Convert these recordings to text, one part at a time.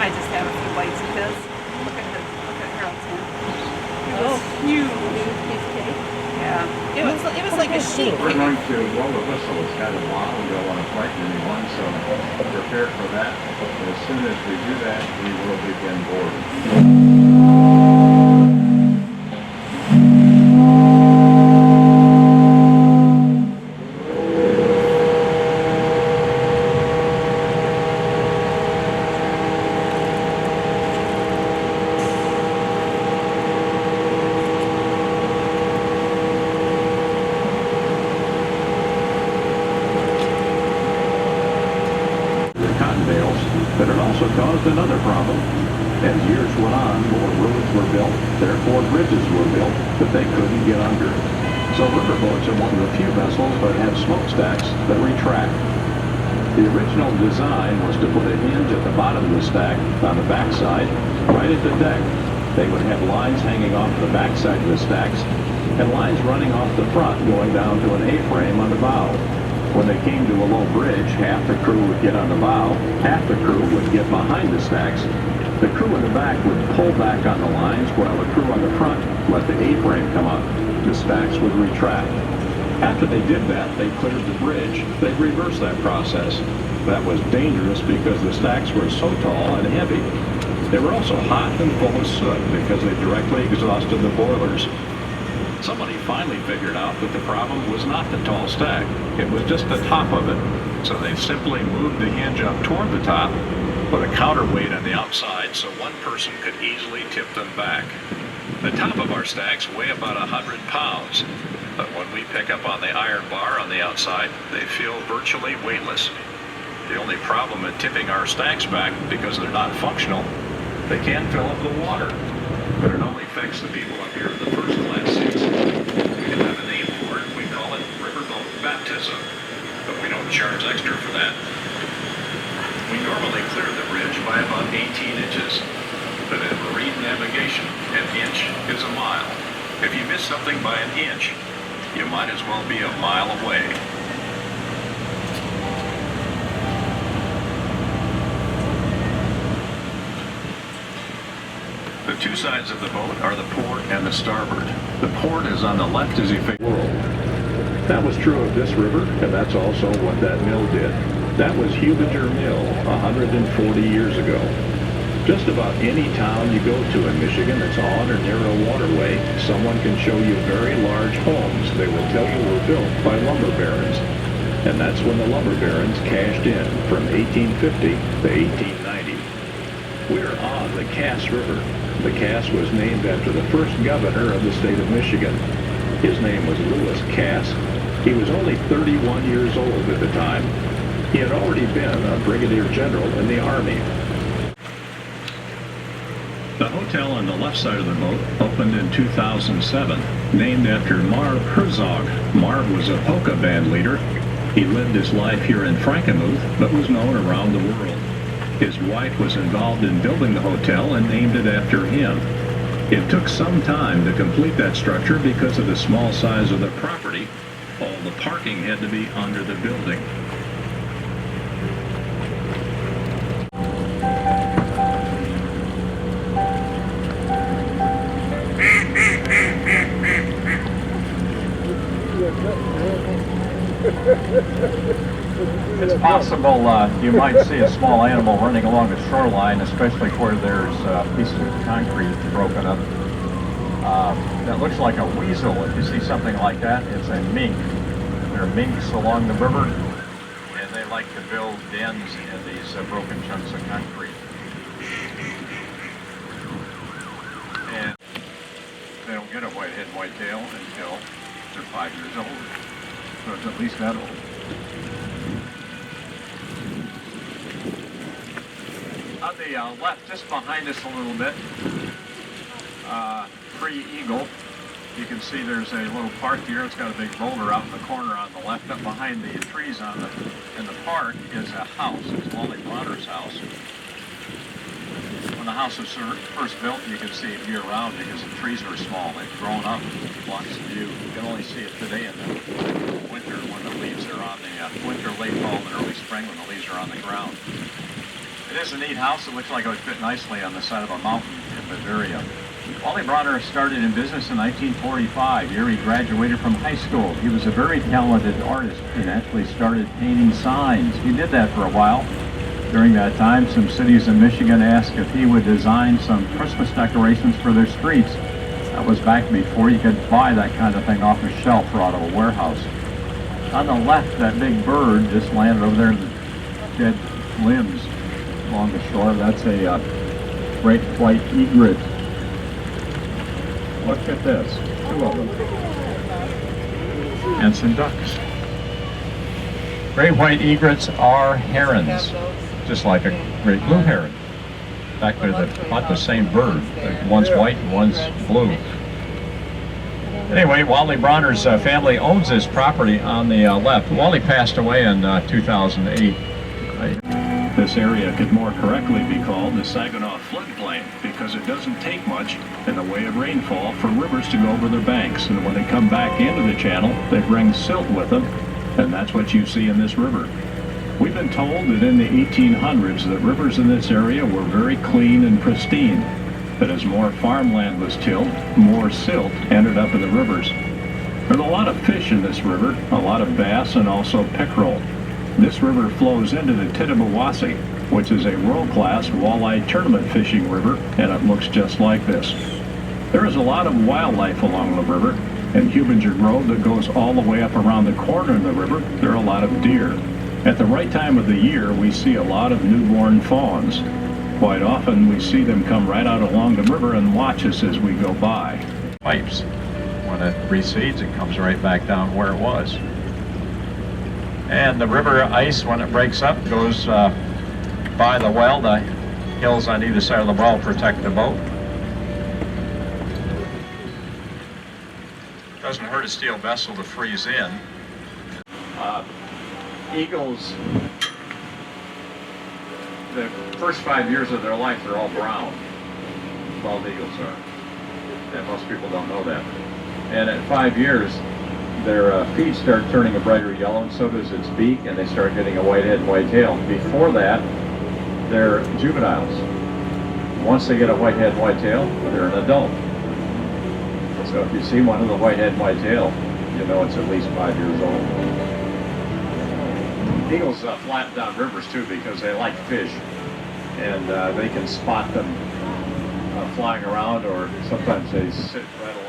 I just have a few bites of his. Look at Harold's hand. It was huge. Piece of cake. Yeah. It was like a sheep. We're going to blow the whistle. It's kind of long. We don't want to frighten anyone, so prepare for that. As soon as we do that, we will begin boarding. But it also caused another problem. As years went on, more roads were built, therefore bridges were built, but they couldn't get under. So riverboats are one of the few vessels that have smokestacks that retract. The original design was to put a hinge at the bottom of the stack on the backside, right at the deck. They would have lines hanging off the backside of the stacks and lines running off the front going down to an A-frame on the bow. When they came to a low bridge, half the crew would get on the bow, half the crew would get behind the stacks. The crew in the back would pull back on the lines while the crew on the front let the A-frame come up. The stacks would retract. After they did that, they cleared the bridge. They'd reverse that process. That was dangerous because the stacks were so tall and heavy. They were also hot and full of soot because they directly exhausted the boilers. Somebody finally figured out that the problem was not the tall stack. It was just the top of it. So they simply moved the hinge up toward the top, put a counterweight on the outside so one person could easily tip them back. The top of our stacks weigh about 100 pounds, but when we pick up on the iron bar on the outside, they feel virtually weightless. The only problem in tipping our stacks back, because they're not functional, they can fill up the water. But it only affects the people up here in the first class seats. We can have a name for it. We call it riverboat baptism, but we don't charge extra for that. We normally clear the bridge by about 18 inches, but in marine navigation, an inch is a mile. If you miss something by an inch, you might as well be a mile away. The two sides of the boat are the port and the starboard. The port is on the left as you face the world. That was true of this river, and that's also what that mill did. That was Hubinger Mill 140 years ago. Just about any town you go to in Michigan that's on or near a waterway, someone can show you very large homes they will tell you were built by lumber barons. And that's when the lumber barons cashed in from 1850 to 1890. We're on the Cass River. The Cass was named after the first governor of the state of Michigan. His name was Lewis Cass. He was only 31 years old at the time. He had already been a brigadier general in the Army. The hotel on the left side of the boat opened in 2007, named after Marv Herzog. Marv was a polka band leader. He lived his life here in Frankenmuth, but was known around the world. His wife was involved in building the hotel and named it after him. It took some time to complete that structure because of the small size of the property. All the parking had to be under the building. It's possible you might see a small animal running along the shoreline, especially where there's pieces of concrete broken up. That looks like a weasel. If you see something like that, it's a mink. There are minks along the river, and they like to build dens in these broken chunks of concrete. And they don't get a white-head whitetail until they're 5 years old. So it's at least that old. On the left, just behind us a little bit, Pre-Eagle. You can see there's a little park here. It's got a big boulder out in the corner on the left. Up behind the trees in the park is a house. It's Wally Bronner's house. When the house was first built, you can see it year-round because the trees are small. They've grown up, blocks the view. You can only see it today in the winter when the leaves are on the winter, late fall, and early spring when the leaves are on the ground. It is a neat house. It looks like it would fit nicely on the side of a mountain in Bavaria. Wally Bronner started in business in 1945, year he graduated from high school. He was a very talented artist and actually started painting signs. He did that for a while. During that time, some cities in Michigan asked if he would design some Christmas decorations for their streets. That was back before you could buy that kind of thing off a shelf or out of a warehouse. On the left, that big bird just landed over there in the dead limbs along the shore. That's a great white egret. Look at this, 2 of them. And some ducks. Great white egrets are herons, just like a great blue heron. In fact, they're about the same bird. One's white and one's blue. Anyway, Wally Bronner's family owns this property on the left. Wally passed away in 2008. This area could more correctly be called the Saginaw floodplain because it doesn't take much in the way of rainfall for rivers to go over their banks. And when they come back into the channel, they bring silt with them, and that's what you see in this river. We've been told that in the 1800s the rivers in this area were very clean and pristine, that as more farmland was tilled, more silt ended up in the rivers. There's a lot of fish in this river, a lot of bass and also pickerel. This river flows into the Tittabawassee, which is a world-class walleye tournament fishing river, and it looks just like this. There is a lot of wildlife along the river. In Hubinger Grove that goes all the way up around the corner of the river, there are a lot of deer. At the right time of the year, we see a lot of newborn fawns. Quite often, we see them come right out along the river and watch us as we go by. Pipes. When it recedes, it comes right back down where it was. And the river ice, when it breaks up, goes by the well. The hills on either side of the well protect the boat. Doesn't hurt a steel vessel to freeze in. Eagles, the first 5 years of their life, they're all brown. Bald eagles are. And most people don't know that. And at 5 years, their feet start turning a brighter yellow, and so does its beak, and they start getting a white head and white tail. Before that, they're juveniles. Once they get a white head and white tail, they're an adult. So if you see one with a white head and white tail, you know it's at least 5 years old. Eagles flatten down rivers too because they like fish, and they can spot them flying around, or sometimes they sit right along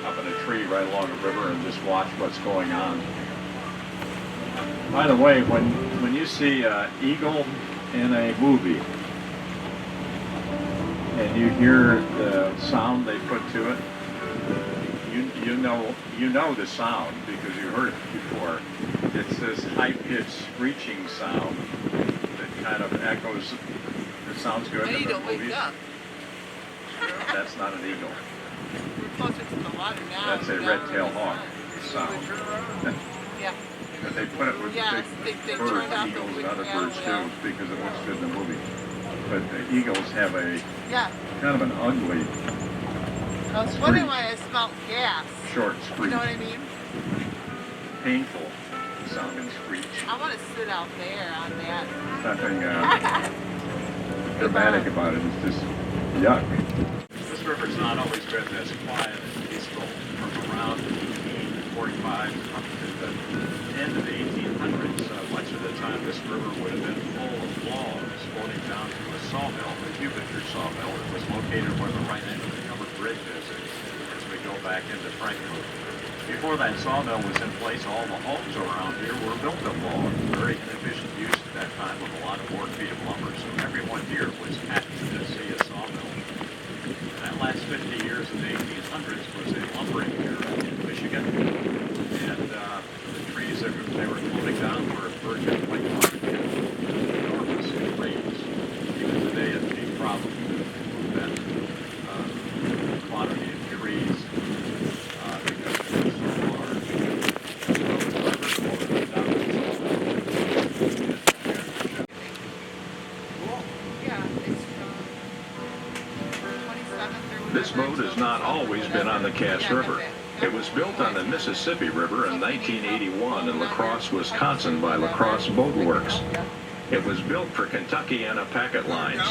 up in a tree right along a river and just watch what's going on. By the way, when you see an eagle in a movie and you hear the sound they put to it, you know the sound because you heard it before. It's this high-pitched screeching sound that kind of echoes. It sounds good in the movies. That's not an eagle. That's a red-tailed hawk sound. Yeah. But they put it with big birds, eagles, and other birds too, because it looks good in the movie. But the eagles have a kind of an ugly, I was wondering why I smelled gas. short screech. You know what I mean? Painful sounding screech. I want to sit out there on that. Nothing dramatic about it. It's just yuck. This river's not always been this quiet and peaceful. From around 1845 up to the end of the 1800s, much of the time this river would have been full of logs floating down to a sawmill, the Hubinger sawmill. It was located where the right end of the covered bridge is as we go back into Frankenmuth. Before that sawmill was in place, all the homes around here were built of logs. Very inefficient use at that time with a lot of board feet of lumber, so everyone here was happy to see a sawmill. That last 50 years in the 1800s was a lumbering era in Michigan, and the trees that they were floating down were virgin white pine, enormous trees. Even today it's a problem that quantity of trees because they're so large. So the river floated down the This boat has not always been on the Cass River. It was built on the Mississippi River in 1981 in La Crosse, Wisconsin by La Crosse Boat Works. It was built for Kentuckiana packet lines,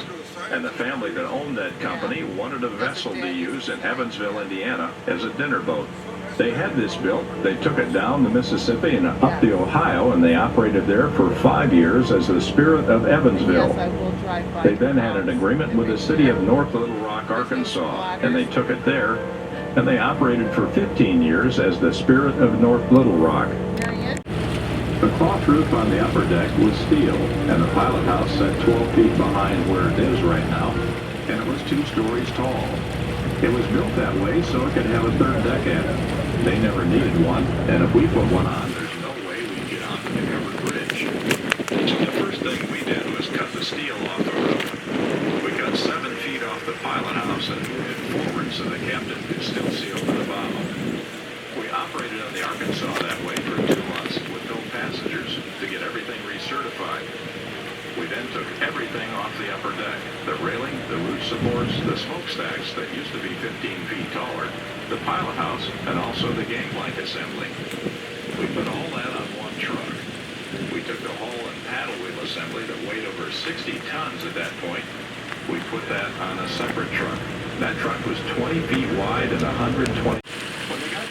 and the family that owned that company wanted a vessel to use in Evansville, Indiana, as a dinner boat. They had this built, they took it down the Mississippi and up the Ohio, and they operated there for 5 years as the Spirit of Evansville. Yes, I will drive by. They then had an agreement with the city of North Little Rock, Arkansas, and they took it there, and they operated for 15 years as the Spirit of North Little Rock. The cloth roof on the upper deck was steel, and the pilot house set 12 feet behind where it is right now, and it was 2 stories tall. It was built that way so it could have a third deck at it. They never needed one, and if we put one on, there's no way we'd get onto the covered bridge. So the first thing we did was cut the steel off the roof. We cut 7 feet off the pilot house and moved it forward so the captain could still see over the bow. We operated on the Arkansas that way for 2 months with no passengers to get everything recertified. We then took everything off the upper deck, the railing, the roof supports, the smokestacks that used to be 15 feet taller, the pilot house, and also the gangplank assembly. We put all that on one truck. We took the hull and paddlewheel assembly that weighed over 60 tons at that point. We put that on a separate truck. That truck was 20 feet wide and 120. When we got